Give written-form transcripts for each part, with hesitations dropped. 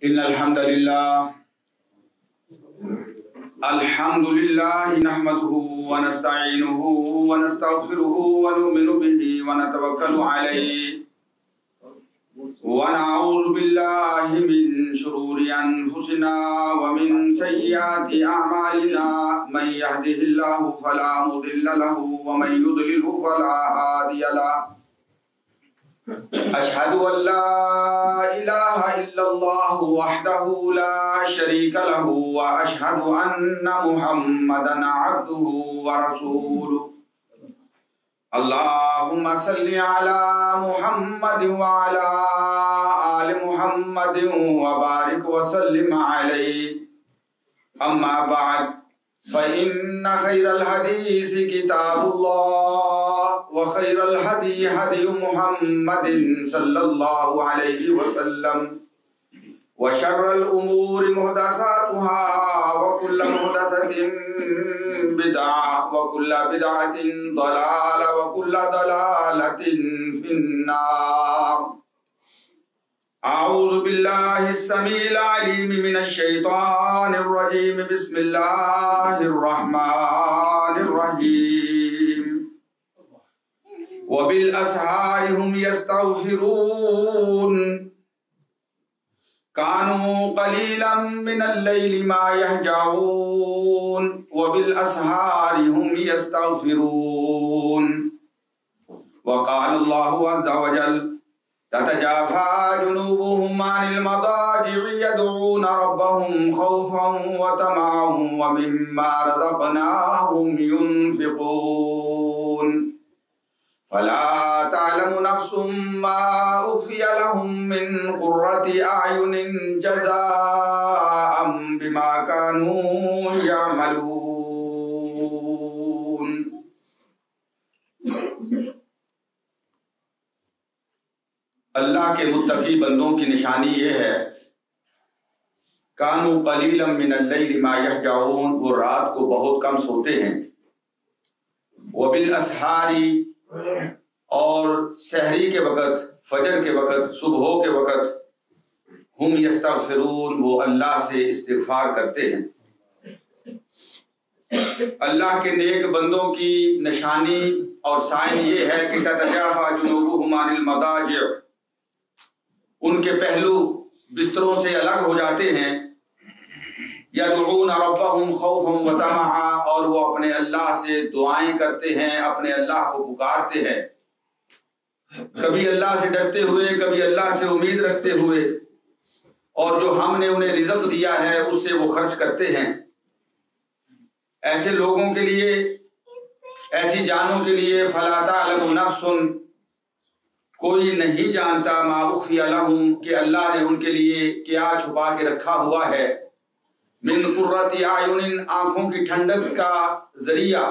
إن الحمد لله نحمده ونستعينه ونستغفره ونؤمن به ونتوكل عليه ونعوذ بالله من شرور أنفسنا ومن سيئات أعمالنا من يهده الله فلا مضل له ومن يضلله فلا هادي له أشهد أن لا إله إلا الله وحده لا شريك له وأشهد أن محمدا عبده ورسوله اللهم صل على محمد وعلى آل محمد وبارك وسلم عليه أما بعد فإن خير الحديث كتاب الله وخير الهدي هدي محمد صلى الله عليه وسلم وشر الأمور محدثاتها وكل محدثة بدعة وكل بدعة ضلالة وكل ضلالة في النار. أعوذ بالله السميع العليم من الشيطان الرجيم. بسم الله الرحمن الرحيم. وبالأسحار هم يستغفرون كانوا قليلا من الليل ما يهجعون وبالأسحار هم يستغفرون. وقال الله عز وجل تتجافى جنوبهم عن المضاجع يدعون ربهم خوفا وطمعا ومما رزقناهم ينفقون فلا تعلم نفس ما أخفي لهم من قرة أعين جزاء بما كانوا يعملون. اللہ کے متقی بندوں کی نشانی یہ ہے کانوا قلیلا من اللیل ما یہجعون، وہ رات کو بہت کم سوتے ہیں، وبالاسحار، اور سحری کے وقت، فجر کے وقت، صبحوں کے وقت، ہم یستغفرون، وہ اللہ سے استغفار کرتے ہیں۔ اللہ کے نیک بندوں کی نشانی اور سائن یہ ہے کہ تتجافى جنوبهم عن المضاجع، ان کے پہلو بستروں سے الگ ہو جاتے ہیں، یدعون ربهم خوفا وطمعا، اور وہ اپنے اللہ سے دعائیں کرتے ہیں، اپنے اللہ کو پکارتے ہیں، کبھی اللہ سے ڈرتے ہوئے، کبھی اللہ سے امید رکھتے ہوئے، اور جو ہم نے انہیں رزق دیا ہے اس سے وہ خرچ کرتے ہیں۔ ایسے لوگوں کے لیے، ایسی جانوں کے لیے فلا تعلم نفس، کوئی نہیں جانتا ما اخفی لہم، کہ اللہ نے ان کے لیے کیا چھپا کے رکھا ہوا ہے، من قرۃ اعین، آنکھوں کی ٹھنڈک کا ذریعہ،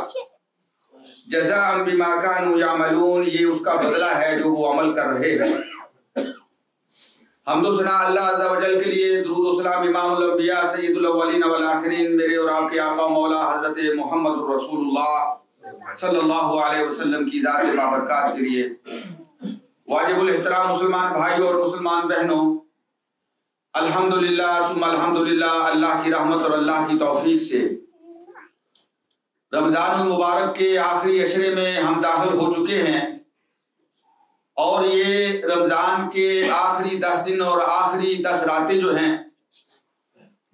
جزاء بما كانوا يعملون، یہ اس کا بدلہ ہے جو وہ عمل کر رہے ہیں۔ حمد و ثنا اللہ عز و جل کے لیے، درود و سلام امام الانبیاء سید الاولین والآخرین، میرے اور آپ کے آقا مولا حضرت محمد رسول اللہ صلی اللہ علیہ وسلم کی ذات بابرکات کے لیے۔ واجب الاحترام مسلمان بھائیوں اور مسلمان بہنوں، الحمدللہ ثم الحمدللہ، اللہ کی رحمت اور اللہ کی توفیق سے رمضان المبارک کے آخری عشرے میں ہم داخل ہو چکے ہیں، اور یہ رمضان کے آخری 10 دن اور آخری 10 راتیں جو ہیں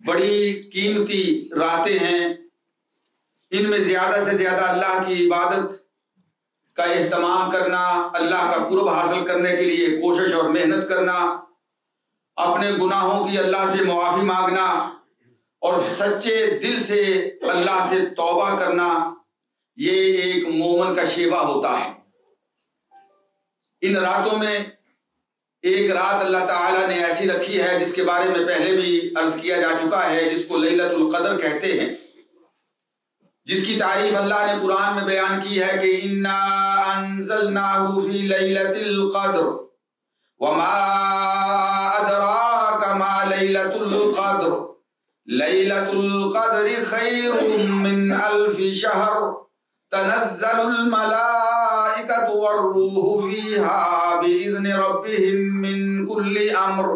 بڑی قیمتی راتیں ہیں۔ ان میں زیادہ سے زیادہ اللہ کی عبادت کا اہتمام کرنا، اللہ کا قرب حاصل کرنے کے لیے کوشش اور محنت کرنا، اپنے گناہوں کی اللہ سے معافی مانگنا اور سچے دل سے اللہ سے توبہ کرنا، یہ ایک مومن کا شیوا ہوتا ہے۔ ان راتوں میں ایک رات اللہ تعالیٰ نے ایسی رکھی ہے جس کے بارے میں پہلے بھی عرض کیا جا چکا ہے، جس کو لیلۃ القدر کہتے ہیں، جس کی تعریف اللہ نے قرآن میں بیان کی ہے کہ انا انزلناہ فی لیلۃ القدر وما ادراک ما لیلۃ القدر لیلۃ القدر خیر من الف شہر تنزل الملائکۃ والروح فیہا بإذن ربہم من کل امر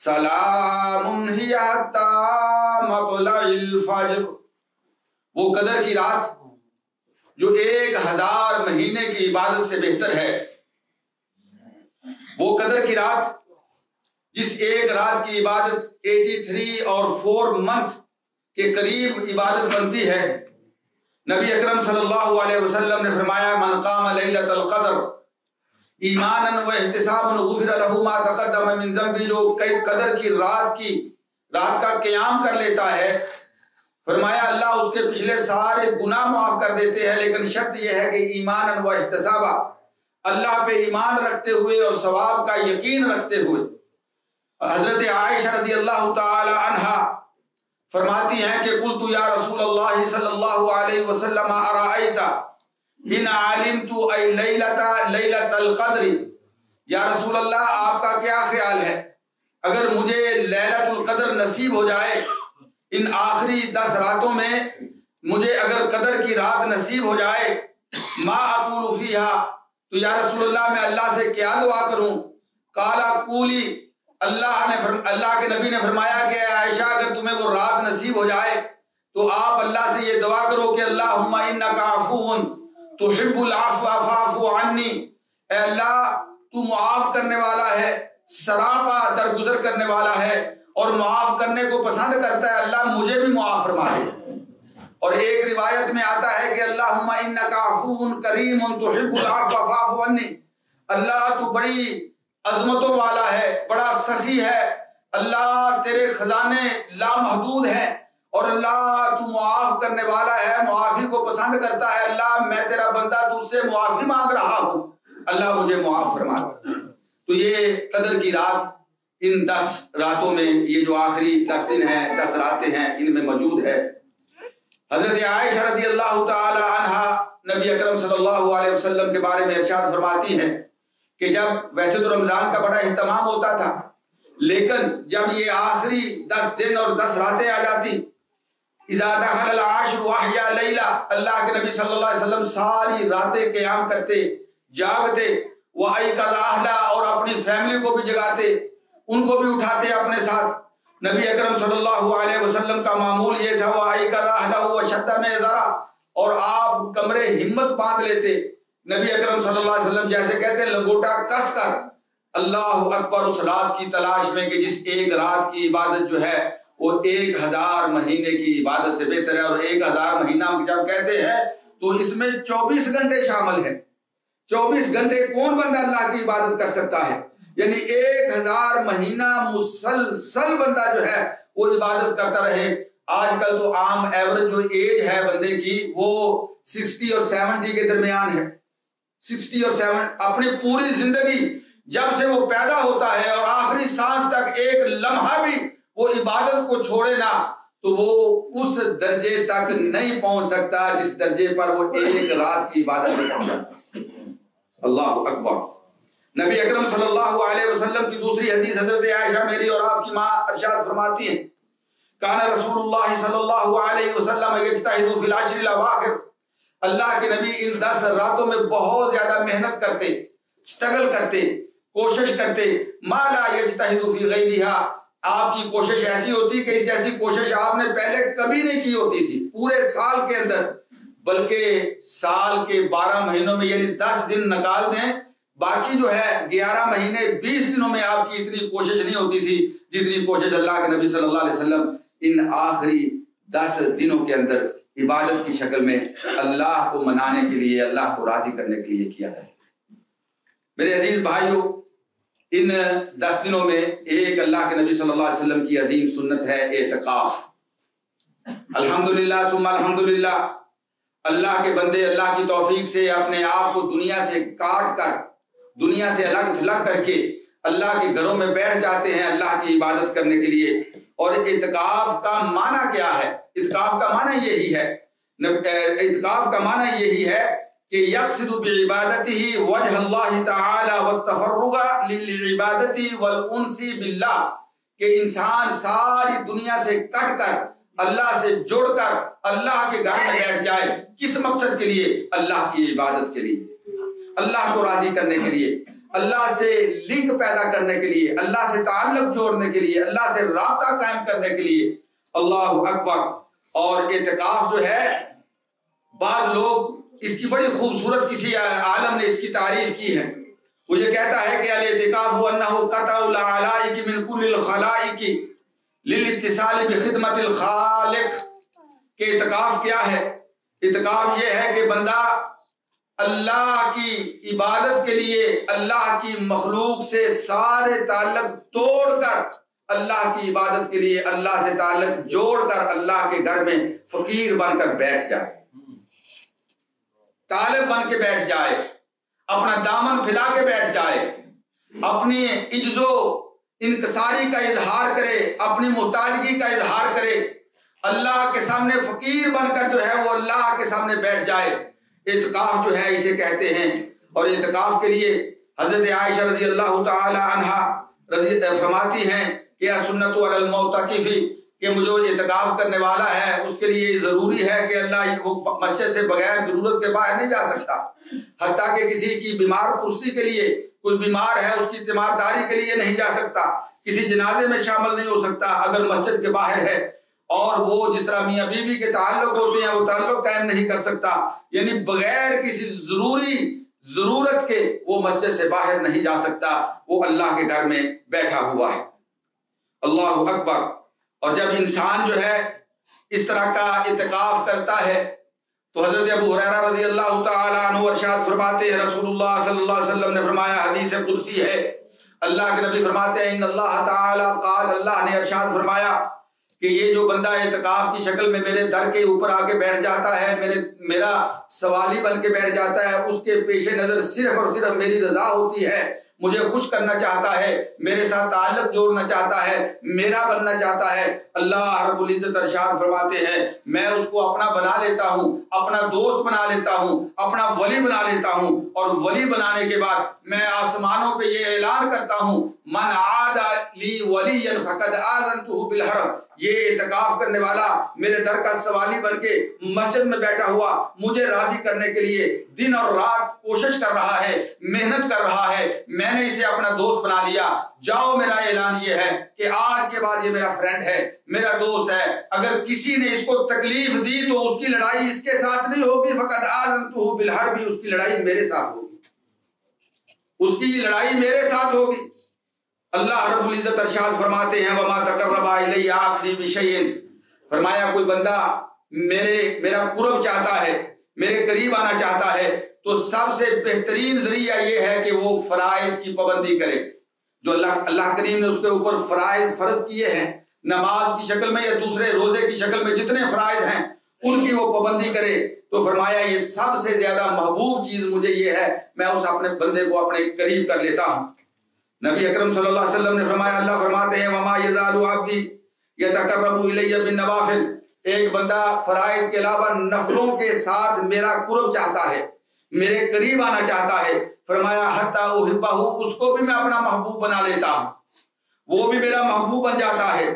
سلام ہی حتی مطلع الفجر، وہ قدر کی رات جو 1000 مہینے کی عبادت سے بہتر ہے، وہ قدر کی رات جس ایک رات کی عبادت 83 اور 4 منتھ کے قریب عبادت بنتی ہے۔ نبی اکرم صلی اللہ علیہ وسلم نے فرمایا من قام لیلۃ القدر ایمانا و احتسابا غفر له ما تقدم من ذنبه، جو قدر کی رات کا قیام کر لیتا ہے، فرمایا اللہ اس کے پچھلے سارے گناہ معاف کر دیتے ہیں، لیکن شرط یہ ہے کہ ایمانا و احتسابا، اللہ پہ ایمان رکھتے ہوئے اور ثواب کا یقین رکھتے ہوئے۔ حضرت عائشہ رضی اللہ تعالی عنہا فرماتی ہیں کہ قلت یا رسول اللہ صلی اللہ علیہ وسلم ارائیت ان علمت ای لیلۃ القدر، یا رسول اللہ آپ کا کیا خیال ہے اگر مجھے لیلۃ القدر نصیب ہو جائے، ان آخری 10 راتوں میں مجھے اگر قدر کی رات نصیب ہو جائے، ما اقول فیہا، تو یا رسول اللہ میں اللہ سے کیا دعا کروں؟ قال قولی، اللہ کے نبی نے فرمایا کہ عائشہ اگر تمہیں وہ رات نصیب ہو جائے تو آپ اللہ سے یہ دعا کرو کہ اللہم انک عفو تحب العفو فاعف عنی، اے اللہ تو معاف کرنے والا ہے، سراپا درگزر کرنے والا ہے اور معاف کرنے کو پسند کرتا ہے، اللہ مجھے بھی معاف فرما دے۔ اور ایک روایت میں آتا ہے کہ اللہم انک عفو کریم تحب العفو فاعف عنی، اللہ تو بڑی عظمتوں والا ہے، بڑا سخی ہے، اللہ تیرے خزانے لامحدود ہیں، اور اللہ تو معاف کرنے والا ہے، معافی کو پسند کرتا ہے، اللہ میں تیرا بندہ تجھ سے معافی مانگ رہا ہوں، اللہ مجھے معاف فرما دے۔ تو یہ قدر کی رات ان 10 راتوں میں، یہ جو آخری 10 دن ہیں، 10 راتیں ہیں، ان میں موجود ہے۔ حضرت عائشہ رضی اللہ تعالی عنہا نبی اکرم صلی اللہ علیہ وسلم کے بارے میں ارشاد فرماتی ہیں کہ جب ویسے تو رمضان کا بڑا اہتمام ہوتا تھا، لیکن جب یہ آخری 10 دن اور 10 راتیں آ جاتی، اذا دخل العاشر احیا لیلہ، اللہ کے نبی صلی اللہ علیہ وسلم ساری راتیں قیام کرتے، جاگتے، وایقظ اہلہ، اور اپنی فیملی کو بھی جگاتے، ان کو بھی اٹھاتے اپنے ساتھ۔ نبی اکرم صلی اللہ علیہ وسلم کا معمول یہ تھا وایقظ اہلہ وشد میزرہ، اور آپ کمرے ہمت باندھ لیتے، نبی اکرم صلی اللہ علیہ وسلم جیسے کہتے ہیں لنگوٹا کس کر اللہ اکبر اس رات کی تلاش میں کہ جس ایک رات کی عبادت جو ہے وہ 1000 مہینے کی عبادت سے بہتر ہے۔ اور 1000 مہینہ ہم جب کہتے ہیں تو اس میں 24 گھنٹے شامل ہیں۔ 24 گھنٹے کون بندہ اللہ کی عبادت کر سکتا ہے؟ یعنی 1000 مہینہ مسلسل بندہ جو ہے وہ عبادت کرتا رہے۔ آج کل تو عام ایوریج جو ایج ہے بندے کی وہ 60 اور 70 کے درمیان ہے۔ 60 اور 70 اپنی پوری زندگی جب سے وہ پیدا ہوتا ہے اور آخری سانس تک ایک لمحہ بھی وہ عبادت کو چھوڑے نہ تو وہ اس درجے تک نہیں پہنچ سکتا جس درجے پر وہ ایک رات کی عبادت سے پہنچا۔ اللہ اکبر۔ نبی اکرم صلی اللہ علیہ وسلم کی دوسری حدیث حضرت عائشہ میری اور آپ کی ماں ارشاد فرماتی ہیں کان رسول اللہ صلی اللہ علیہ وسلم یجتہد فی العشر الاواخر، اللہ کے نبی ان 10 راتوں میں بہت زیادہ محنت کرتے، سٹرگل کرتے، کوشش کرتے، ما لا یجتہد فی غیرہا، آپ کی کوشش ایسی ہوتی کہ اس ایسی کوشش آپ نے پہلے کبھی نہیں کی ہوتی تھی پورے سال کے اندر، بلکہ سال کے 12 مہینوں میں یعنی 10 دن نکال دیں، باقی جو ہے 11 مہینے 20 دنوں میں آپ کی اتنی کوشش نہیں ہوتی تھی جتنی کوشش اللہ کے نبی صلی اللہ علیہ وسلم ان آخری 10 دنوں کے اندر عبادت کی شکل میں اللہ کو منانے کے لیے، اللہ کو راضی کرنے کے لیے کیا ہے۔ میرے عزیز بھائیو، ان 10 دنوں میں ایک اللہ کے نبی صلی اللہ علیہ وسلم کی عظیم سنت ہے اعتکاف۔ الحمدللہ ثم الحمدللہ، اللہ کے بندے اللہ کی توفیق سے اپنے آپ کو دنیا سے کاٹ کر، دنیا سے الگ تھلگ کر کے اللہ کے گھروں میں بیٹھ جاتے ہیں اللہ کی عبادت کرنے کے لیے۔ اور اعتکاف کا معنی کیا ہے؟ اعتکاف کا معنی یہی ہے، اعتکاف کا معنی یہی ہے کہ یقصد بعبادتہ وجہ اللہ تعالی والتفرغ للعبادت والانس باللہ، کہ انسان ساری دنیا سے کٹ کر اللہ سے جڑ کر اللہ کے گھر میں بیٹھ جائے۔ کس مقصد کے لیے؟ اللہ کی عبادت کے لیے، اللہ کو راضی کرنے کے لیے، اللہ سے لنک پیدا کرنے کے لیے، اللہ سے تعلق جوڑنے کے لیے، اللہ سے رابطہ قائم کرنے کے لیے۔ اللہ اکبر۔ اور اعتکاف جو ہے، بعض لوگ اس کی بڑی خوبصورت، کسی عالم نے اس کی تعریف کی ہے، وہ یہ کہتا ہے کہ الاعتکاف انہ قطع العلائق من کل الخلائق للاتصال بخدمت الخالق۔ کہ اعتکاف کیا ہے؟ اعتکاف یہ ہے کہ بندہ اللہ کی عبادت کے لیے اللہ کی مخلوق سے سارے تعلق توڑ کر اللہ کی عبادت کے لیے اللہ سے تعلق جوڑ کر اللہ کے گھر میں فقیر بن کر بیٹھ جائے، طالب بن کے بیٹھ جائے، اپنا دامن پھیلا کے بیٹھ جائے، اپنی عجز و انکساری کا اظہار کرے، اپنی محتاجگی کا اظہار کرے، اللہ کے سامنے فقیر بن کر جو ہے وہ اللہ کے سامنے بیٹھ جائے۔ اعتکاف جو ہے اسے کہتے ہیں۔ اور اعتکاف کے لیے حضرت عائشہ رضی اللہ تعالی عنہا فرماتی ہیں کہ سنت علی المعتکف، کہ جو اعتکاف کرنے والا ہے اس کے لیے ضروری ہے کہ اللہ وہ مسجد سے بغیر ضرورت کے باہر نہیں جا سکتا، حتیٰ کہ کسی کی بیمار پرسی کے لیے، کوئی بیمار ہے اس کی تیمارداری کے لیے نہیں جا سکتا، کسی جنازے میں شامل نہیں ہو سکتا اگر مسجد کے باہر ہے، اور وہ جس طرح میاں بیوی کے تعلق ہوتے ہیں وہ تعلق قائم نہیں کر سکتا، یعنی بغیر کسی ضرورت کے وہ مسجد سے باہر نہیں جا سکتا، وہ اللہ کے گھر میں بیٹھا ہوا ہے۔ اللہ اکبر۔ اور جب انسان جو ہے اس طرح کا اعتکاف کرتا ہے تو حضرت ابو ہریرہ رضی اللہ تعالی عنہ ارشاد فرماتے ہیں، رسول اللہ صلی اللہ علیہ وسلم نے فرمایا، حدیث قدسی ہے، اللہ کے نبی فرماتے ہیں، ان اللہ تعالی قال، اللہ نے ارشاد فرمایا کہ یہ جو بندہ اعتکاف کی شکل میں میرے در کے اوپر آ کے بیٹھ جاتا ہے، میرا سوالی بن کے بیٹھ جاتا ہے، اس کے پیش نظر صرف اور صرف میری رضا ہوتی ہے، مجھے خوش کرنا چاہتا ہے، میرے ساتھ تعلق جوڑنا چاہتا ہے، میرا بننا چاہتا ہے، اللہ رب العزت ارشاد فرماتے ہیں میں اس کو اپنا بنا لیتا ہوں، اپنا دوست بنا لیتا ہوں، اپنا ولی بنا لیتا ہوں، اور ولی بنانے کے بعد میں آسمانوں پہ یہ اعلان کرتا ہوں، من عاد لی ولیا فقد آذنتہ بالحرب، یہ اعتکاف کرنے والا میرے در کا سوالی بن کے مسجد میں بیٹھا ہوا مجھے راضی کرنے کے لیے دن اور رات کوشش کر رہا ہے، محنت کر رہا ہے، میں نے اسے اپنا دوست بنا لیا، جاؤ میرا اعلان یہ ہے کہ آج کے بعد یہ میرا فرینڈ ہے، میرا دوست ہے، اگر کسی نے اس کو تکلیف دی تو اس کی لڑائی اس کے ساتھ نہیں ہوگی، فقط آذنتہ بالحرب، اس کی لڑائی میرے ساتھ ہوگی، اس کی لڑائی میرے ساتھ ہوگی۔ اللہ رب العزت ارشاد فرماتے ہیں وما تقرب الی عبدی بشیء، فرمایا کوئی بندہ میرا قرب چاہتا ہے، میرے قریب آنا چاہتا ہے تو سب سے بہترین ذریعہ یہ ہے کہ وہ فرائض کی پابندی کرے، جو اللہ کریم نے اس کے اوپر فرائض فرض کیے ہیں، نماز کی شکل میں یا دوسرے روزے کی شکل میں جتنے فرائض ہیں ان کی وہ پابندی کرے، تو فرمایا یہ سب سے زیادہ محبوب چیز مجھے یہ ہے، میں اس اپنے بندے کو اپنے قریب کر لیتا ہوں۔ نبی اکرم صلی اللہ علیہ وسلم نے فرمایا، اللہ فرماتے ہیں وما یزال عبدی یتقرب الی بالنوافل، ایک بندہ فرائض کے علاوہ نفلوں کے ساتھ میرا قرب چاہتا ہے، میرے قریب آنا چاہتا ہے، فرمایا حتی احبہ، اس کو بھی میں اپنا محبوب بنا لیتا ہوں، وہ بھی میرا محبوب بن جاتا ہے،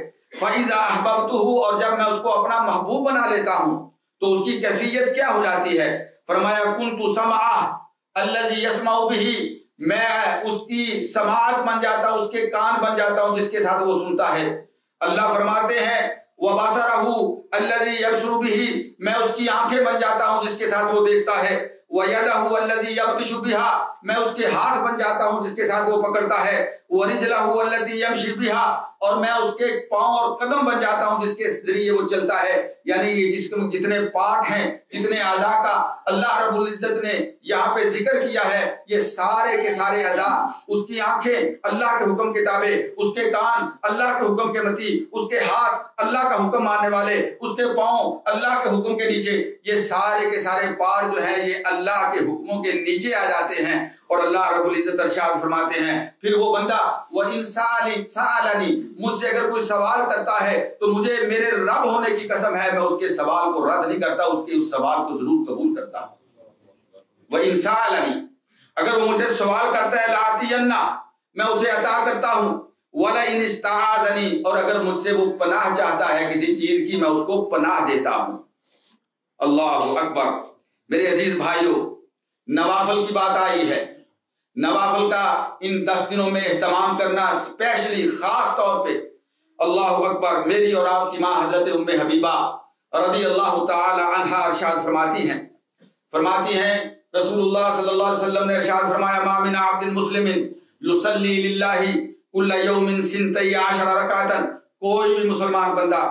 فاذا احببتہ، اور جب میں اس کو اپنا محبوب بنا لیتا ہوں تو اس کی کیفیت کیا ہو جاتی ہے؟ فرمایا کنت سمعہ الذی یسمع بہ، میں اس کی سماعت بن جاتا ہوں، اس کے کان بن جاتا ہوں جس کے ساتھ وہ سنتا ہے۔ اللہ فرماتے ہیں وَبَصَرَهُ الَّذِي يَبْصُرُ بِهِ، میں اس کی آنکھیں بن جاتا ہوں جس کے ساتھ وہ دیکھتا ہے۔ وَيَدَهُ الَّذِي يَبْطِشُ بِهَا، میں اس کے ہاتھ بن جاتا ہوں جس کے ساتھ وہ پکڑتا ہے۔ وَرِجْلَهُ الَّذِي يَمْشِي بِهَا، اور میں اس کے پاؤں اور قدم بن جاتا ہوں جس کے ذریعے وہ چلتا ہے۔ یعنی یہ جسم جتنے پارٹ ہیں، جتنے اعضاء کا اللہ رب العزت نے یہاں پہ ذکر کیا ہے، یہ سارے کے سارے اعضاء، اس کی آنکھیں اللہ کے حکم کے تابع، اس کے کان اللہ کے حکم کے متی، اس کے ہاتھ اللہ کا حکم ماننے والے، اس کے پاؤں اللہ کے حکم کے نیچے، یہ سارے کے سارے پار جو ہیں یہ اللہ کے حکموں کے نیچے آ جاتے ہیں۔ اور اللہ رب العزت ارشاد فرماتے ہیں پھر وہ بندہ وَإِن سَأَلَنِي، مجھ سے اگر کوئی سوال کرتا ہے تو مجھے میرے رب ہونے کی قسم ہے میں اس کے سوال کو رد نہیں کرتا، اس کے اس سوال کو ضرور قبول کرتا ہوں۔ وَإِن سَأَلَنِي، اگر وہ مجھ سے سوال کرتا ہے لَأَعْطِيَنَّ، میں اسے عطا کرتا ہوں۔ وَلَئِنِ اسْتَعَاذَنِي، اور اگر مجھ سے وہ پناہ چاہتا ہے کسی چیز کی میں اس کو پناہ دیتا ہوں۔ اللہ اکبر۔ میرے عزیز بھائیوں، نوافل کی بات آئی ہے، نوافل کا ان 10 دنوں میں اہتمام کرنا، اسپیشلی خاص طور پہ۔ اللہ اکبر۔ میری اور آپ کی ماں حضرت ام حبیبہ رضی اللہ تعالی عنہا ارشاد فرماتی ہیں رسول اللہ صلی اللہ علیہ وسلم نے ارشاد فرمایا ما من عبد مسلم یصلی للہ کل یوم 12 رکعتا، کوئی بھی مسلمان بندہ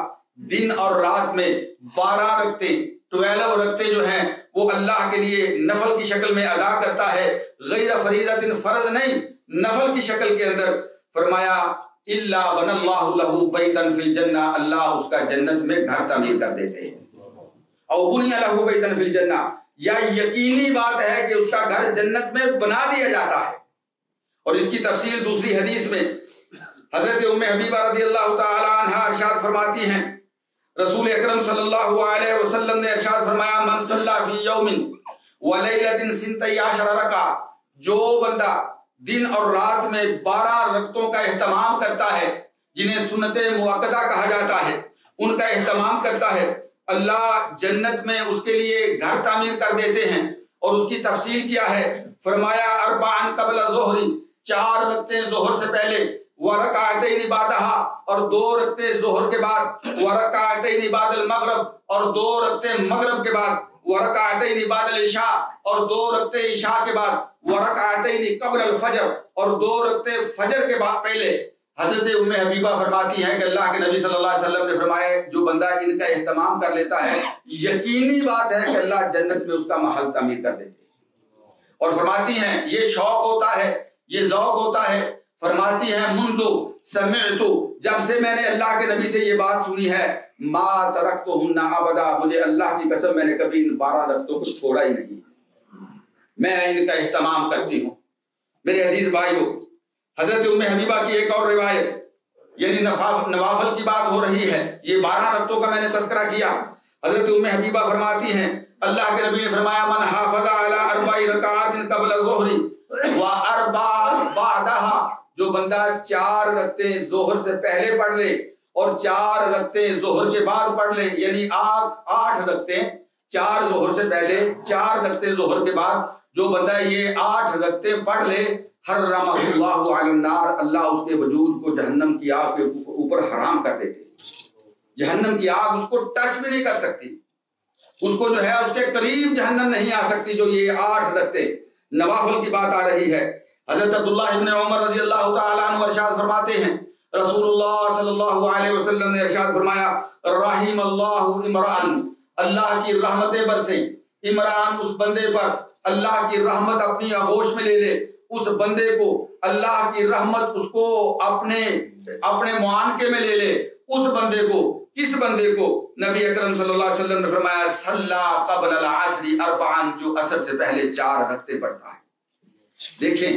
دن اور رات میں 12 رکعتیں جو ہیں وہ اللہ کے لیے نفل کی شکل میں ادا کرتا ہے، غیر فریضۃ، فرض نہیں، نفل کی شکل کے اندر، فرمایا الا بنى اللہ لہ بیتا فی الجنہ، اللہ اس کا جنت میں گھر تعمیر کر دیتے ہیں۔ او بنی لہ بیتا فی الجنہ، یا یقینی بات ہے کہ اس کا گھر جنت میں بنا دیا جاتا ہے۔ اور اس کی تفصیل دوسری حدیث میں حضرت ام حبیبہ رضی اللہ تعالی عنہا ارشاد فرماتی ہیں رسول اکرم صلی اللہ علیہ وسلم نے ارشاد فرمایا من صلی فی یوم ولیلۃ 12 رکعہ، جو بندہ دن اور رات میں 12 رکعتوں کا اہتمام کرتا ہے، جنہیں سنت مؤکدہ کہا جاتا ہے، ان کا اہتمام کرتا ہے، اللہ جنت میں اس کے لیے گھر تعمیر کر دیتے ہیں۔ اور اس کی تفصیل کیا ہے؟ فرمایا 4 قبل الظہر، 4 رکعتیں ظہر سے پہلے، ورکعتین بعدہا، اور 2 رکعتیں ظہر کے بعد، ورکعتین بعد المغرب، اور 2 رکعتیں مغرب کے بعد، ورکعتین بعد العشاء، اور 2 رکعتیں عشاء کے بعد، ورکعتین قبل الفجر، اور 2 رکعتیں فجر کے بعد پہلے۔ حضرت ام حبیبہ فرماتی ہیں کہ اللہ کے نبی صلی اللہ علیہ وسلم نے فرمایا جو بندہ ان کا اہتمام کر لیتا ہے، یقینی بات ہے کہ اللہ جنت میں اس کا محل تعمیر کر دیتے ہیں۔ اور فرماتی ہیں یہ شوق ہوتا ہے، یہ ذوق ہوتا ہے، فرماتی ہیں منذ سمعت، جب سے میں نے اللہ کے نبی سے یہ بات سنی ہے، ما ترکتہن ابدا، مجھے اللہ کی قسم میں نے کبھی ان 12 رکعتوں کو چھوڑا ہی نہیں، میں ان کا اہتمام کرتی ہوں۔ میرے عزیز بھائیو، حضرت ام حبیبہ کی ایک اور روایت، یعنی نوافل کی بات ہو رہی ہے، یہ 12 رکعتوں کا میں نے تذکرہ کیا۔ حضرت ام حبیبہ فرماتی ہیں اللہ کے نبی نے فرمایا من حافظ علی 4 رکعات قبل الظہر و4 بعدہا، جو بندہ 4 رکعتیں ظہر سے پہلے پڑھ لے اور 4 رکعتیں ظہر کے بعد پڑھ لے، یعنی 8 رکعتیں، 4 ظہر سے پہلے، 4 رکعتیں ظہر کے بعد، جو بندہ یہ 8 رکعتیں پڑھ لے، حرمہ اللہ علی النار، اللہ اس کے وجود کو جہنم کی آگ کے اوپر حرام کر دیتے، جہنم کی آگ اس کو ٹچ بھی نہیں کر سکتی، اس کو جو ہے اس کے قریب جہنم نہیں آ سکتی۔ جو یہ 8 رکعتیں نوافل کی بات آ رہی ہے، حضرت عبداللہ ابن عمر رضی اللہ تعالی عنہ ارشاد فرماتے ہیں رسول اللہ صلی اللہ علیہ وسلم نے ارشاد فرمایا رحم اللہ عمران، اللہ کی رحمتیں برسیں، عمران اس بندے پر اللہ کی رحمت اپنی آغوش میں لے لے، اس بندے کو اللہ کی رحمت اس کو اپنے معانقے میں لے لے، اس بندے کو، کس بندے کو؟ نبی اکرم صلی اللہ علیہ وسلم نے فرمایا صلی قبل العصر 4، جو عصر سے پہلے 4 رکعتیں پڑھتا ہے۔ دیکھیں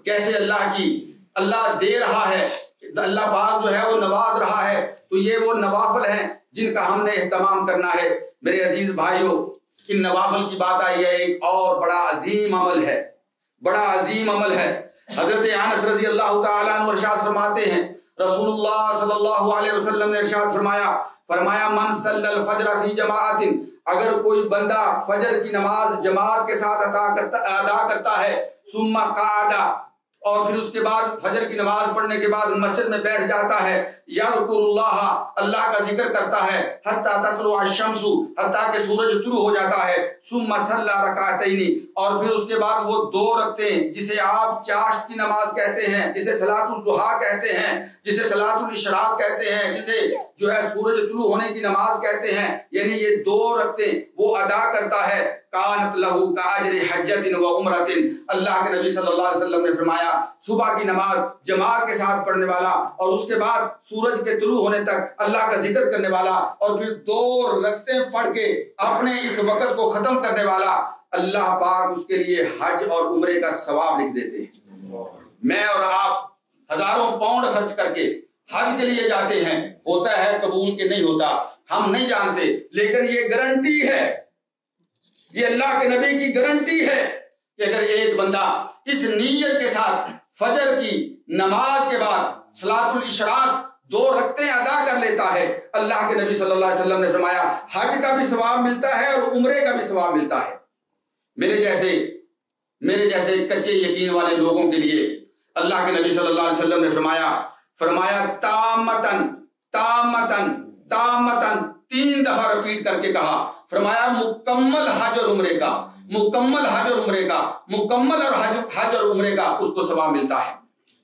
کیسے اللہ دے رہا ہے، اللہ پاک جو ہے وہ نواز رہا ہے، تو یہ وہ نوافل ہیں جن کا ہم نے اہتمام کرنا ہے۔ میرے عزیز بھائیوں، ان نوافل کی بات آئی ہے، ایک اور بڑا عظیم عمل ہے، بڑا عظیم عمل ہے۔ حضرت انس رضی اللہ تعالیٰ عنہ ارشاد فرماتے ہیں رسول اللہ صلی اللہ علیہ وسلم نے ارشاد فرمایا من صلی الفجر فی جماعت، اگر کوئی بندہ فجر کی نماز جماعت کے ساتھ ادا کرتا ہے، ثم قعد، اور پھر اس کے بعد فجر کی نماز پڑھنے کے بعد مسجد میں بیٹھ جاتا ہے، یذکر اللہ کا ذکر کرتا ہے، حتی تطلع الشمس، حتیٰ کہ سورج طلوع ہو جاتا ہے، ثم صلی رکعتین، اور پھر اس کے بعد وہ 2 رکعتیں جسے آپ چاشت کی نماز کہتے ہیں، جسے صلاۃ الضحیٰ کہتے ہیں، جسے صلاۃ الاشراق کہتے ہیں، جسے جو ہے سورج طلوع ہونے کی نماز کہتے ہیں، یعنی یہ 2 رکعتیں وہ ادا کرتا ہے، کانت لہو کاجر حجۃ و عمرۃ، اللہ کے نبی صلی اللہ علیہ وسلم نے فرمایا صبح کی نماز جماعت کے ساتھ پڑھنے والا، اور اس کے بعد سورج کے طلوع ہونے تک اللہ کا ذکر کرنے والا، اور پھر 2 رکعتیں پڑھ کے اپنے اس وقت کو ختم کرنے والا، اللہ پاک اس کے لیے حج اور عمرے کا ثواب لکھ دیتے ہیں۔ میں اور آپ ہزاروں پاؤنڈ خرچ کر کے حج کے لیے جاتے ہیں، ہوتا ہے قبول کہ نہیں ہوتا ہم نہیں جانتے، لیکن یہ گارنٹی ہے، یہ اللہ کے نبی کی گارنٹی ہے کہ اگر ایک بندہ اس نیت کے ساتھ فجر کی نماز کے بعد صلاۃ الاشراق 2 رکعتیں ادا کر لیتا ہے، اللہ کے نبی صلی اللہ علیہ وسلم نے فرمایا حج کا بھی ثواب ملتا ہے اور عمرے کا بھی ثواب ملتا ہے۔ میرے جیسے میرے جیسے کچے یقین والے لوگوں کے لیے اللہ کے نبی صلی اللہ علیہ وسلم نے فرمایا تامتن تامتن تامتن 3 دفعہ رپیٹ کر کے کہا. فرمایا مکمل حج اور عمرے کا، مکمل حج اور عمرے کا، مکمل اور حج اور عمرے کا اس کو ثواب ملتا ہے.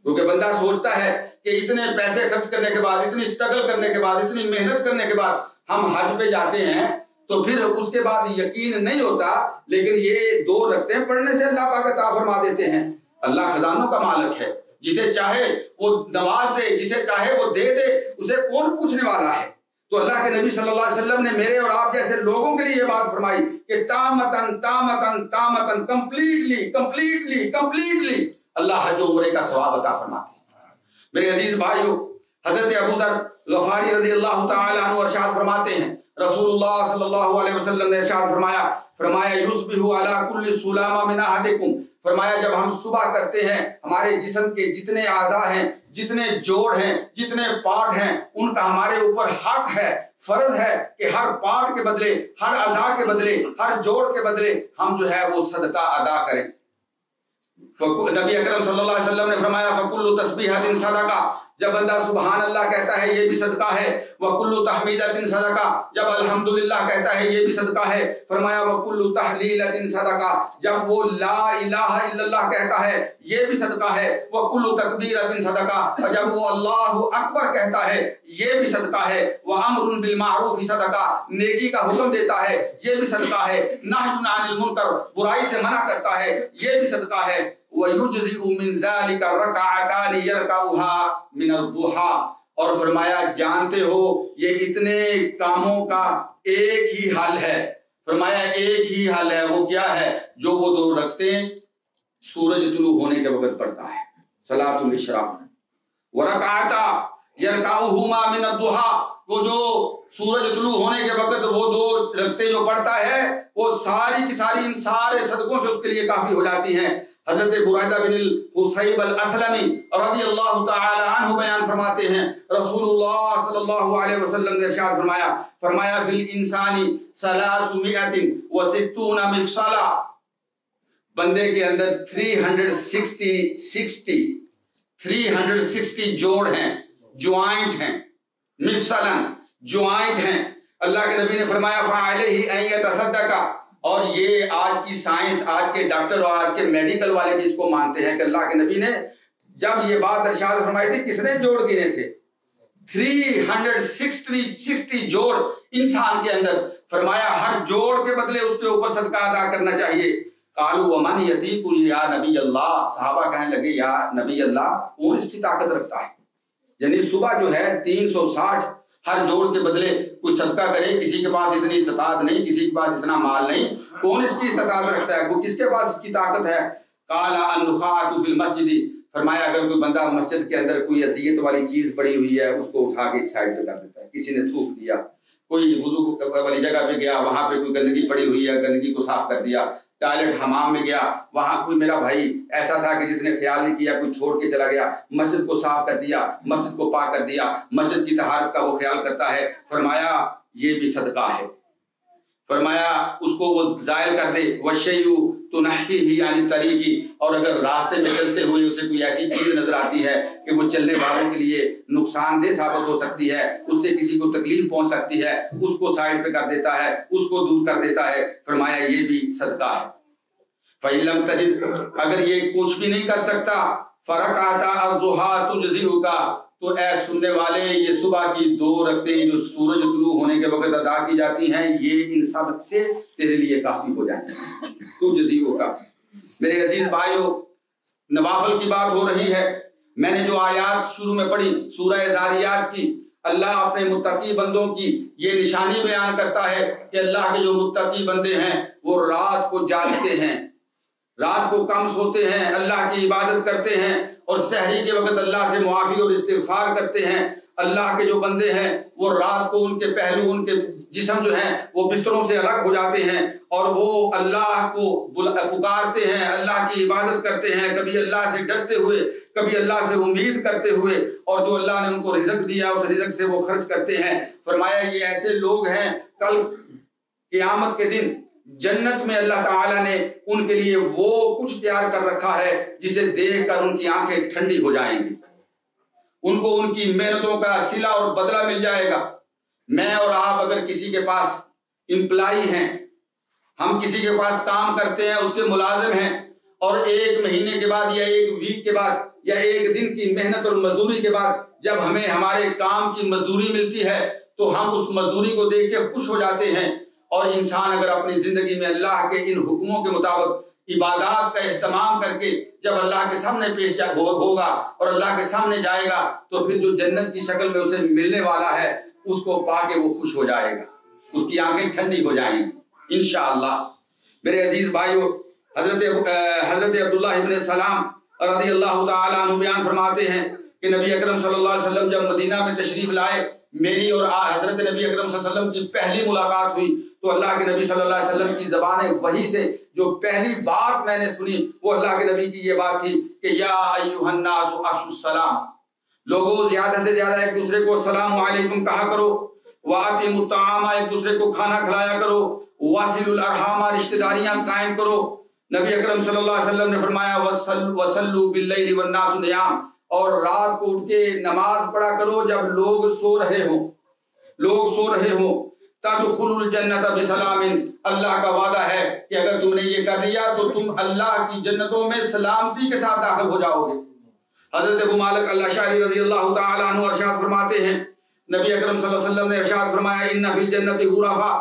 کیونکہ بندہ سوچتا ہے کہ اتنے پیسے خرچ کرنے کے بعد، اتنی اسٹرگل کرنے کے بعد، اتنی محنت کرنے کے بعد ہم حج پہ جاتے ہیں تو پھر اس کے بعد یقین نہیں ہوتا. لیکن یہ 2 رکعتیں پڑھنے سے اللہ پاک عطا فرما دیتے ہیں. اللہ خزانوں کا مالک ہے، جسے چاہے وہ نواز دے، جسے چاہے وہ دے دے، اسے کون پوچھنے والا ہے. تو اللہ کے نبی صلی اللہ علیہ وسلم نے میرے اور آپ جیسے لوگوں کے لیے یہ بات فرمائی کہ تامتن تامتن تامتن کمپلیٹلی کمپلیٹلی کمپلیٹلی اللہ حج و عمرے کا ثواب عطا فرماتے ہیں. میرے عزیز بھائیو، حضرت ابو ذر غفاری رضی اللہ تعالی عنہ ارشاد فرماتے ہیں، رسول اللہ صلی اللہ علیہ وسلم نے ارشاد فرمایا یصبح علی کل سلامہ من احدکم، فرمایا جب ہم صبح کرتے ہیں ہمارے جسم کے جتنے اعضاء ہیں، جتنے جوڑ ہیں، جتنے پارٹ ہیں، ان کا ہمارے اوپر حق ہے، فرض ہے کہ ہر پارٹ کے بدلے، ہر اعضاء کے بدلے، ہر جوڑ کے بدلے ہم جو ہے وہ صدقہ ادا کریں. نبی اکرم صلی اللہ علیہ وسلم نے فرمایا فَكُلُّ تَسْبِيحَةٍ صَدَقَةٌ، جب بندہ سبحان اللہ کہتا ہے یہ بھی صدقہ ہے. وَكُلُّ تَحْمِيدَةٍ صَدَقَةٌ، جب الحمدللہ کہتا ہے یہ بھی صدقہ ہے. فرمایا وَكُلُّ تَحْلِيلَةٍ صَدَقَةٌ، جب وہ لا الہ الا اللہ کہتا ہے یہ بھی صدقہ ہے. وَكُلُّ تَكْبِيرَةٍ صَدَقَةٌ، جب وہ اللہ اکبر کہتا ہے یہ بھی صدقہ ہے. وَأَمْرٌ بِالْمَعْرُوفِ صَدَقَةٌ، نیکی کا حکم دیتا ہے یہ بھی صدقہ ہے. نَهْيٌ عَنِ الْمُنکر، برائی سے منع کرتا ہے یہ بھی صدقہ ہے. وَيُجْزِئُ مِنْ ذَلِكَ رَكَعَتَانِ يَرْكَعُهَا مِنَ الضُّحَىٰ، اور فرمایا جانتے ہو یہ اتنے کاموں کا ایک ہی حل ہے. فرمایا ایک ہی حل ہے، وہ کیا ہے؟ جو وہ 2 رکعتیں سورج طلوع ہونے کے وقت پڑھتا ہے، صلاۃ الاشراق. وَرَكَعَتَا يَرْكَعُهُمَا مِنَ الضُّحَىٰ، وہ جو سورج طلوع ہونے کے وقت وہ 2 رکعتیں جو پڑھتا ہے وہ ساری کی ساری ان سارے صدقوں سے اس کے لیے کافی ہو جاتی ہیں. حضرت برائدہ بن الحصیب الاسلمی رضی اللہ تعالی عنہ بیان فرماتے ہیں، رسول اللہ صلی اللہ علیہ وسلم نے ارشاد فرمایا فی الانسانی 360 مفصلا، بندے کے اندر 360 جوڑ ہیں، جوائنٹ ہیں، مفصلاً جوائنٹ ہیں. اللہ کے نبی نے فرمایا فعلیہ ان یتصدق، اور یہ آج کی سائنس، آج کے ڈاکٹر اور آج کے میڈیکل والے بھی اس کو مانتے ہیں کہ اللہ کے نبی نے جب یہ بات ارشاد فرمائی تھی کس نے جوڑ گنے تھے؟ 360 جوڑ انسان کے اندر. فرمایا ہر جوڑ کے بدلے اس کے اوپر صدقہ ادا کرنا چاہیے. قالوا ومن یطیق یا نبی اللہ، صحابہ کہنے لگے یا نبی اللہ کون اس کی طاقت رکھتا ہے؟ یعنی صبح جو ہے 360 ہر جوڑ کے بدلے کوئی صدقہ کرے. کسی کے پاس اتنی استطاعت نہیں، کسی کے پاس اتنا مال نہیں، کون اس کی استطاعت رکھتا ہے؟ وہ کس کے پاس اس کی طاقت ہے؟ قال النخاۃ فی المسجد، فرمایا اگر کوئی بندہ مسجد کے اندر کوئی اذیت والی چیز پڑی ہوئی ہے اس کو اٹھا کے ایک سائڈ پہ کر دیتا ہے. کسی نے تھوک دیا، کوئی وضو والی جگہ پہ گیا وہاں پہ کوئی گندگی پڑی ہوئی ہے، گندگی کو صاف کر دیا. ٹوائلٹ حمام میں گیا وہاں کوئی میرا بھائی ایسا تھا کہ جس نے خیال نہیں کیا، کوئی چھوڑ کے چلا گیا، مسجد کو صاف کر دیا، مسجد کو پاک کر دیا، مسجد کی طہارت کا وہ خیال کرتا ہے. فرمایا یہ بھی صدقہ ہے. فرمایا اس کو وہ زائل کر دے. وَالشَّيْءُ تُنَحِّهِ عَنِ الطَّرِيقِ، اور اگر راستے میں چلتے ہوئے اسے کوئی ایسی چیز نظر آتی ہے کہ وہ چلنے والوں کے لیے نقصان دہ ثابت ہو سکتی ہے، اس سے کسی کو تکلیف پہنچ سکتی ہے، اس کو سائڈ پہ کر دیتا ہے، اس کو دور کر دیتا ہے. فرمایا یہ بھی صدقہ ہے. فَإِن لَمْ تَجِدْ، اگر یہ کچھ بھی نہیں کر سکتا، فَرَكَعَتَا الضُّحَىٰ تُجْزِئُكَ، تو اے سننے والے یہ صبح کی 2 رکعتیں جو سورج طلوع ہونے کے وقت ادا کی جاتی ہیں یہ ان سب سے تیرے لیے کافی ہو جائیں گے. تُجْزِئُكَ. میرے عزیز بھائیو، نوافل کی بات ہو رہی ہے. میں نے جو آیات شروع میں پڑھی سورہ زاریات کی، اللہ اپنے متقی بندوں کی یہ نشانی بیان کرتا ہے کہ اللہ کے جو متقی بندے ہیں وہ رات کو جاگتے ہیں، رات کو کم سوتے ہیں، اللہ کی عبادت کرتے ہیں اور سحری کے وقت اللہ سے معافی اور استغفار کرتے ہیں. اللہ کے جو بندے ہیں وہ رات کو ان کے پہلو، ان کے جسم جو ہیں وہ بستروں سے الگ ہو جاتے ہیں اور وہ اللہ کو پکارتے ہیں، اللہ کی عبادت کرتے ہیں، کبھی اللہ سے ڈرتے ہوئے، کبھی اللہ سے امید کرتے ہوئے، اور جو اللہ نے ان کو رزق دیا اس رزق سے وہ خرچ کرتے ہیں. فرمایا یہ ایسے لوگ ہیں کل قیامت کے دن جنت میں اللہ تعالیٰ نے ان کے لیے وہ کچھ تیار کر رکھا ہے جسے دیکھ کر ان کی آنکھیں ٹھنڈی ہو جائیں گی، ان کو ان کی محنتوں کا صلہ اور بدلہ مل جائے گا۔ میں اور آپ اگر کسی کے پاس امپلائی ہیں، ہم کسی کے پاس کام کرتے ہیں، اس کے ملازم ہیں، اور ایک مہینے کے بعد یا ایک ویک کے بعد یا ایک دن کی محنت اور مزدوری کے بعد جب ہمیں ہمارے کام کی مزدوری ملتی ہے تو ہم اس مزدوری کو دیکھ کے خوش ہو جاتے ہیں۔ اور انسان اگر اپنی زندگی میں اللہ کے ان حکموں کے مطابق عبادات کا اہتمام کر کے جب اللہ کے سامنے پیش ہوگا اور اللہ کے سامنے جائے گا تو پھر جو جنت کی شکل میں اسے ملنے والا ہے اس کو پا کے وہ خوش ہو جائے گا، اس کی آنکھیں ٹھنڈی ہو جائیں گی انشاءاللہ۔ میرے عزیز بھائیو، حضرت عبداللہ ابن سلام رضی اللہ تعالیٰ عنہ بیان فرماتے ہیں کہ نبی اکرم صلی اللہ علیہ وسلم جب مدینہ میں تشریف لائے، میری اور حضرت نبی اکرم صلی اللہ علیہ وسلم کی پہلی ملاقات ہوئی تو اللہ کے نبی صلی اللہ علیہ وسلم کی زبان وحی سے جو پہلی بات میں نے سنی وہ اللہ کے نبی کی یہ بات تھی کہ یا ایھا الناس افشوا السلام، لوگوں زیادہ سے زیادہ ایک دوسرے کو السلام علیکم کہا کرو، وَأَطِعِمُوا الطَّعَامَ، ایک دوسرے کو کھانا کھلایا کرو، وَصِلُوا الْأَرْحَامَ، رشتہ داریاں قائم کرو۔ نبی اکرم صلی اللہ علیہ وسلم نے فرمایا وَصَلُّوا بِاللَّيْلِ وَالنَّاسُ نِيَامٌ، اور رات کو اٹھ کے نماز پڑھا کرو جب لوگ سو رہے ہوں، تَدْخُلُوا الْجَنَّةَ بِسَلَامٍ، اللہ کا وعدہ ہے کہ اگر تم نے یہ کر لیا تو تم اللہ کی جنتوں میں سلامتی کے ساتھ داخل ہو جاؤ گے۔ حضرت ابو مالک الاشعری رضی اللہ تعالیٰ عنہ ارشاد فرماتے ہیں نبی اکرم صلی اللہ علیہ وسلم نے ارشاد فرمایا ان فی الجنت غرفا،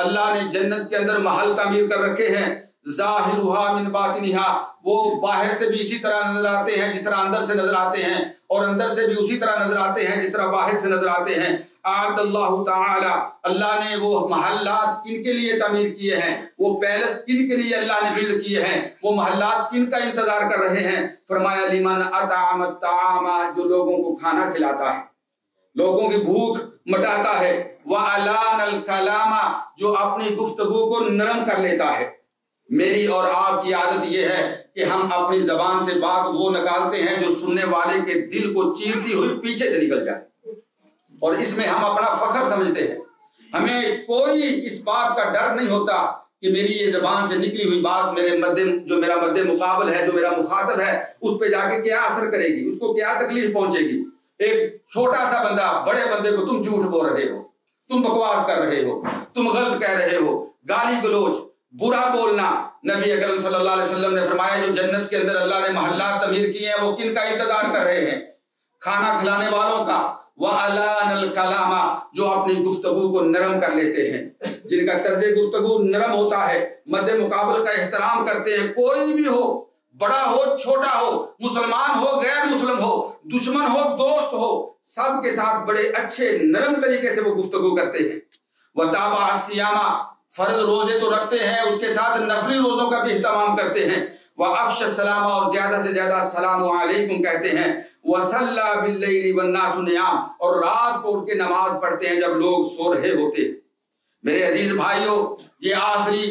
اللہ نے جنت کے اندر محل تعمیر کر رکھے ہیں، ظاہرها من باطنها، وہ باہر سے بھی اسی طرح نظر آتے ہیں جس طرح اندر سے نظر آتے ہیں، اور اندر سے بھی اسی طرح نظر آتے ہیں جس طرح باہر سے نظر آتے ہیں۔ اعد اللہ تعالی، اللہ نے وہ محلات کن کے لیے تعمیر کیے ہیں، وہ پیلس کن کے لیے اللہ نے بلڈ کیے ہیں، وہ محلات کن کا انتظار کر رہے ہیں؟ فرمایا لمن اطعم الطعام، جو لوگوں کو کھانا کھلاتا ہے، لوگوں کی بھوک مٹاتا ہے، وَأَلَانَ الْكَلَامَ، جو اپنی گفتگو کو نرم کر لیتا ہے۔ میری اور آپ کی عادت یہ ہے کہ ہم اپنی زبان سے بات وہ نکالتے ہیں جو سننے والے کے دل کو چیرتی ہوئی پیچھے سے نکل جائے، اور اس میں ہم اپنا فخر سمجھتے ہیں۔ ہمیں کوئی اس بات کا ڈر نہیں ہوتا کہ میری یہ زبان سے نکلی ہوئی بات جو میرا مد مقابل ہے، جو میرا مخاطب ہے، اس پہ جا کے کیا اثر کرے گی، اس کو کیا تکلیف پہنچے گی۔ ایک چھوٹا سا بندہ بڑے بندے کو تم جھوٹ بول رہے ہو، تم بکواس کر رہے ہو، تم غلط کہہ رہے ہو، گالی گلوچ، برا بولنا۔ نبی اکرم صلی اللہ علیہ وسلم نے فرمایا جو جنت کے اندر اللہ نے محلات تعمیر کیے ہیں وہ کن کا انتظار کر رہے ہیں؟ کھانا کھلانے والوں کا۔ وَأَلَانَ الْكَلَامَ، جو اپنی گفتگو کو نرم کر لیتے ہیں، جن کا طرز گفتگو نرم ہوتا ہے، مد مقابل کا احترام کرتے ہیں، کوئی بھی ہو، بڑا ہو چھوٹا ہو، مسلمان ہو غیر مسلم ہو، دشمن ہو دوست ہو، سب کے ساتھ بڑے اچھے نرم طریقے سے وہ گفتگو کرتے ہیں۔ وَتَابَعَ الصِّيَامَ، فرض روزے تو رکھتے ہیں، اس کے ساتھ نفلی روزوں کا بھی اہتمام کرتے ہیں۔ وَأَفْشَ السَّلَامَ، اور زیادہ سے زیادہ السلام علیکم کہتے ہیں۔ وَصَلَّى بِاللَّيْلِ وَالنَّاسُ نِيَامٌ، اور رات کو اٹھ کے نماز پڑھتے ہیں جب لوگ سو رہے ہوتے۔ میرے عزیز بھائیوں، یہ آخری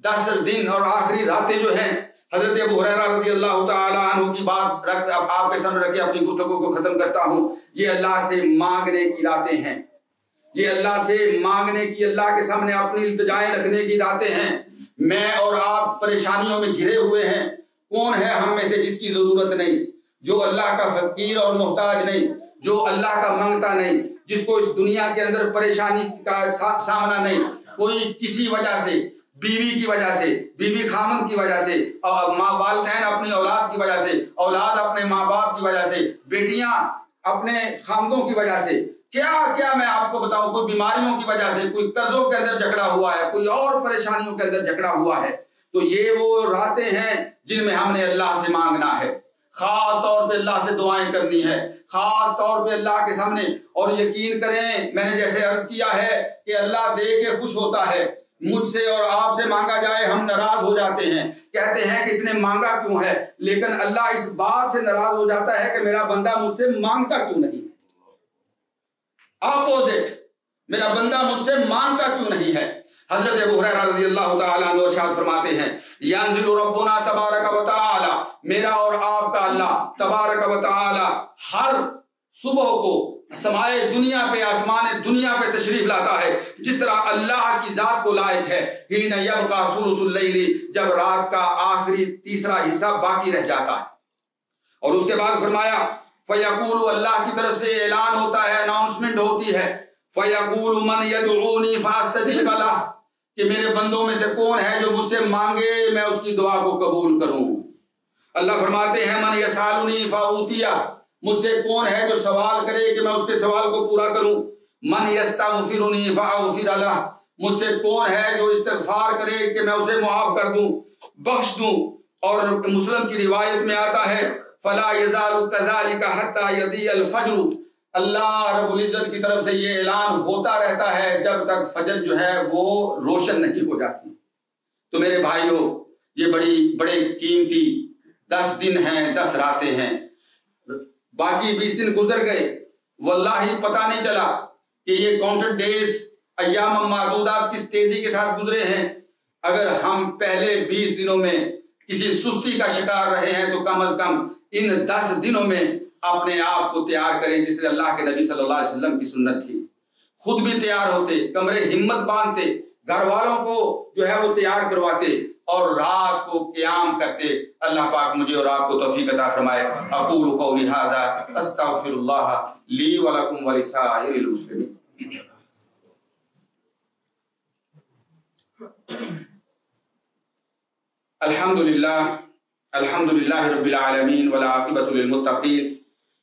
10 دن اور آخری راتیں جو ہیں، حضرت ابو ہریرہ رضی اللہ تعالیٰ عنہ کی بات آپ کے سامنے رکھ کے اپنی گفتگو کو ختم کرتا ہوں۔ یہ اللہ سے مانگنے کی راتیں ہیں، یہ اللہ سے مانگنے کی، اللہ کے سامنے اپنی التجائیں رکھنے کی راتیں ہیں۔ میں اور آپ پریشانیوں میں گھرے ہوئے ہیں، کون ہے ہم میں سے جس کی ضرورت نہیں، جو اللہ کا فقیر اور محتاج نہیں، جو اللہ کا منگتا نہیں، جس کو اس دنیا کے اندر پریشانی کا سامنا نہیں، کوئی کسی وجہ سے، بیوی کی وجہ سے، بیوی خامند کی وجہ سے، اور ماں والدین اپنی اولاد کی وجہ سے، اولاد اپنے ماں باپ کی وجہ سے، بیٹیاں اپنے خامدوں کی وجہ سے، کیا میں آپ کو بتاؤں، کوئی بیماریوں کی وجہ سے، کوئی قرضوں کے اندر جھگڑا ہوا ہے، کوئی اور پریشانیوں کے اندر جھگڑا ہوا ہے۔ تو یہ وہ راتیں ہیں جن میں ہم نے اللہ سے مانگنا ہے، خاص طور پہ اللہ سے دعائیں کرنی ہے، خاص طور پہ اللہ کے سامنے۔ اور یقین کریں، میں نے جیسے عرض کیا ہے کہ اللہ دے کے خوش ہوتا ہے، مجھ سے اور آپ سے مانگا جائے ہم ناراض ہو جاتے ہیں، کہتے ہیں کہ اس نے مانگا کیوں ہے، لیکن اللہ اس بات سے ناراض ہو جاتا ہے کہ میرا بندہ مجھ سے مانگتا کیوں نہیں، اپوزٹ، میرا بندہ مجھ سے مانگتا کیوں نہیں ہے۔ حضرت ابو ہریرہ رضی اللہ تعالیٰ عنہ ارشاد فرماتے ہیں ینزل ربنا تبارک و تعالی، میرا اور آپ کا اللہ تبارک و تعالی ہر صبح کو سمائے دنیا پہ آسمان دنیا پہ تشریف لاتا ہے، جس طرح اللہ کی ذات کو لائق ہے حین یبقی ثلث اللیل، جب رات کا آخری تیسرا حصہ باقی رہ جاتا ہے۔ اور اس کے بعد فرمایا فیقول، اللہ کی طرف سے اعلان ہوتا ہے، اناؤنسمنٹ ہوتی ہے، فیقول من یدعونی فاستجیب لہ، کہ میرے بندوں میں سے کون ہے جو مجھ سے مانگے میں اس کی دعا کو قبول کروں۔ اللہ فرماتے ہیں من یسالنی فاعطیہ، مجھ سے کون ہے جو سوال کرے کہ میں اس کے سوال کو پورا کروں۔ من یستغفرنی فاغفر لہ، مجھ سے کون ہے جو استغفار کرے کہ میں اسے معاف کر دوں، بخش دوں۔ اور مسلم کی روایت میں آتا ہے فلا یزال کذالک حتی یضیء الفجر، اللہ رب العزت کی طرف سے یہ اعلان ہوتا رہتا ہے جب تک فجر جو ہے وہ روشن نہیں ہو جاتی۔ تو میرے بھائیوں، یہ بڑے قیمتی 10 دن ہیں، 10 راتیں ہیں، باقی 20 دن گزر گئے، واللہ پتہ نہیں چلا کہ یہ کاؤنٹر ڈیز ایام معدودات کس تیزی کے ساتھ گزرے ہیں۔ اگر ہم پہلے 20 دنوں میں کسی سستی کا شکار رہے ہیں تو کم از کم ان 10 دنوں میں اپنے آپ کو تیار کریں، جس طرح اللہ کے نبی صلی اللہ علیہ وسلم کی سنت تھی۔ خود بھی تیار ہوتے، کمرے ہمت باندھتے، گھر والوں کو جو ہے وہ تیار کرواتے اور رات کو قیام کرتے۔ اللہ پاک مجھے اور آپ کو توفیق عطا فرمائے۔ اقول قولی ھذا استغفر اللہ لی ولکم ولسائر المسلمین۔ الحمد للہ رب العالمین والعاقبۃ للمتقین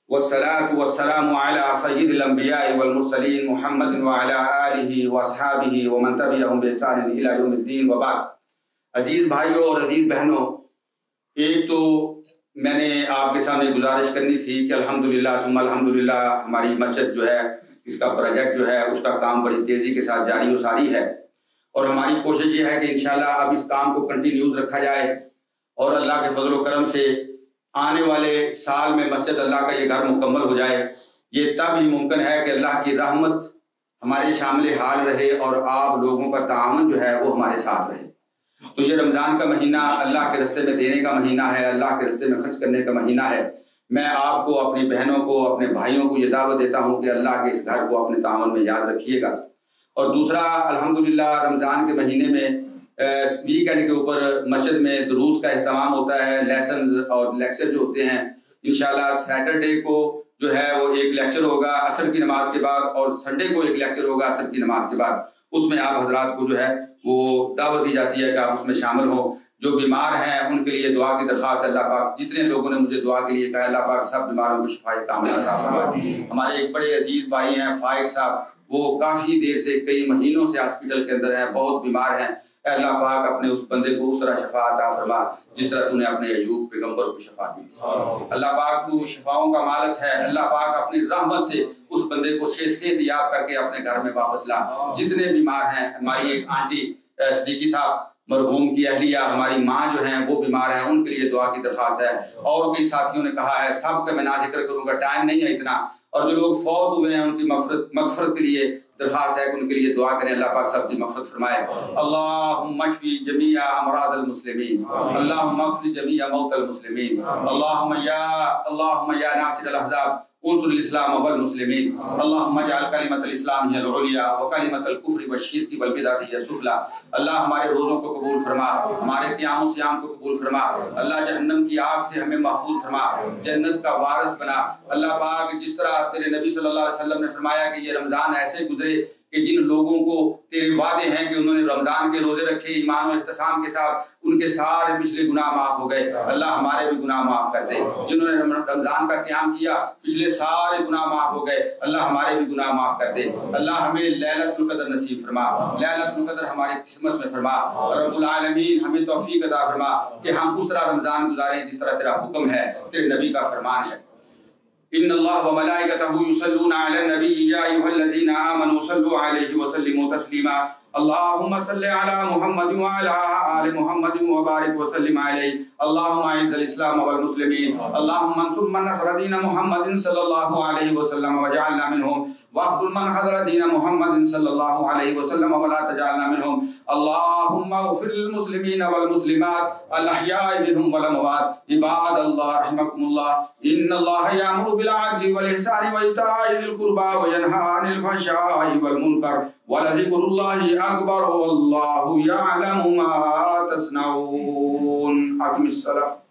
والصلاة والسلام علی سید الانبیاء والمرسلین محمد وعلی آلہ واصحابہ ومن تبعہم بإحسان الی یوم الدین، وبعد۔ عزیز بھائیوں اور عزیز بہنوں، ایک تو میں نے آپ کے سامنے گزارش کرنی تھی کہ الحمدللہ ثم الحمدللہ ہماری مسجد جو ہے، اس کا پروجیکٹ جو ہے اس کا کام بڑی تیزی کے ساتھ جاری و ساری ہے، اور ہماری کوشش یہ ہے کہ انشاءاللہ اب اس کام کو کنٹینیوز رکھا جائے، اور اللہ کے فضل و کرم سے آنے والے سال میں مسجد اللہ کا یہ گھر مکمل ہو جائے۔ یہ تب ہی ممکن ہے کہ اللہ کی رحمت ہمارے شامل حال رہے اور آپ لوگوں کا تعاون جو ہے وہ ہمارے ساتھ رہے۔ تو یہ رمضان کا مہینہ اللہ کے راستے میں دینے کا مہینہ ہے، اللہ کے راستے میں خرچ کرنے کا مہینہ ہے۔ میں آپ کو، اپنی بہنوں کو، اپنے بھائیوں کو یہ دعوت دیتا ہوں کہ اللہ کے اس گھر کو اپنے تعاون میں یاد رکھیے گا۔ اور دوسرا، الحمدللہ رمضان کے مہینے میں ویکینڈ کے اوپر مسجد میں دروس کا اہتمام ہوتا ہے، لیسنز اور لیکچر جو ہوتے ہیں۔ انشاءاللہ سیٹرڈے کو جو ہے وہ ایک لیکچر ہوگا عصر کی نماز کے بعد، اور سنڈے کو ایک لیکچر ہوگا عصر کی نماز کے بعد۔ اس میں آپ حضرات کو جو ہے وہ دعوت دی جاتی ہے کہ آپ اس میں شامل ہوں۔ جو بیمار ہیں ان کے لیے دعا کی درخواست ہے۔ اللہ پاک جتنے لوگوں نے مجھے دعا کے لیے کہا، اللہ پاک سب بیماروں کو شفائے کاملہ عطا فرمائے۔ ہمارے ایک بڑے عزیز بھائی ہیں فائق صاحب، وہ کافی دیر سے، کئی مہینوں سے ہاسپٹل کے اندر ہیں، بہت بیمار ہیں۔ اے اللہ پاک اپنے اس بندے کو اس طرح شفا عطا فرما جس طرح تو نے اپنے ایوب پیغمبر کو شفا دی۔ اللہ پاک تو شفاؤں کا مالک ہے، اللہ پاک اپنی رحمت سے اس بندے کو صحت یاب کر کے اپنے گھر میں واپس لا۔ جتنے بیمار ہیں، ہماری ایک آنٹی صدیقی صاحب مرحوم کی اہلیہ، ہماری ماں جو ہیں وہ بیمار ہیں، ان کے لیے دعا کی درخواست ہے۔ اور کئی ساتھیوں نے کہا ہے، سب کا میں نہ ذکر کروں گا، ٹائم نہیں ہے اتنا۔ اور جو لوگ فوت ہوئے ہیں ان کی مغفرت کے لیے درخواست ہے کہ ان کے لیے دعا کریں، اللہ پاک سب کی مغفرت فرمائے۔ اللہم اشفی جمیع امراض المسلمین، اللہم اغفر جمیع موتى المسلمین، اللہم یا ناصر الاحزاب انصر الاسلام والمسلمین، اللہم اجعل کلمۃ الاسلام ہی العلیٰ وکلمۃ الکفر والشرک والبدعۃ ہی السفلیٰ۔ اللہ ہمارے روزوں کو قبول فرما، ہمارے قیام و صیام کو قبول فرما، اللہ جہنم کی آگ سے ہمیں محفوظ فرما، جنت کا وارث بنا۔ اللہ پاک جس طرح تیرے نبی صلی اللہ علیہ وسلم نے فرمایا کہ یہ رمضان ایسے گزرے کہ جن لوگوں کو تیرے وعدے ہیں کہ انہوں نے رمضان کے روزے رکھے ایمان و احتسام کے ساتھ، ان کے سارے پچھلے گناہ معاف ہو گئے۔ اللہ ہمارے بھی گناہ معاف کر دے۔ جنہوں نے رمضان کا قیام کیا، پچھلے سارے گناہ معاف ہو گئے، اللہ ہمارے بھی گناہ معاف کر دے۔ اللہ ہمیں لیلۃ القدر نصیب فرما، لیلۃ القدر ہماری قسمت میں فرما۔ رب العالمین ہمیں توفیق عطا فرما کہ ہم اس طرح رمضان گزاریں جس طرح تیرا حکم ہے، تیرے نبی کا فرمان ہے۔ ان اللہ وملائکتہ یصلون علی النبی یا ایھا الذین آمنوا صلوا علیہ وسلموا تسلیما۔ اللہم صل علی محمد وعلی آل محمد وبارک وسلم علیہ۔ اللہم اعز الاسلام والمسلمین، اللہم انصر من نصر دین محمد صلی اللہ علیہ وسلم واجعلنا منہم، واخذل من خذل دين محمد صلى الله عليه وسلم ولا تجعلنا منهم. اللهم اغفر للمسلمين والمسلمات الأحياء منهم والأموات. عباد الله رحمكم الله، إن الله يأمر بالعدل والإحسان وإيتاء ذي القربى وينهى عن الفحشاء والمنكر ولذكر الله أكبر والله يعلم ما تصنعون. أقم الصلاة.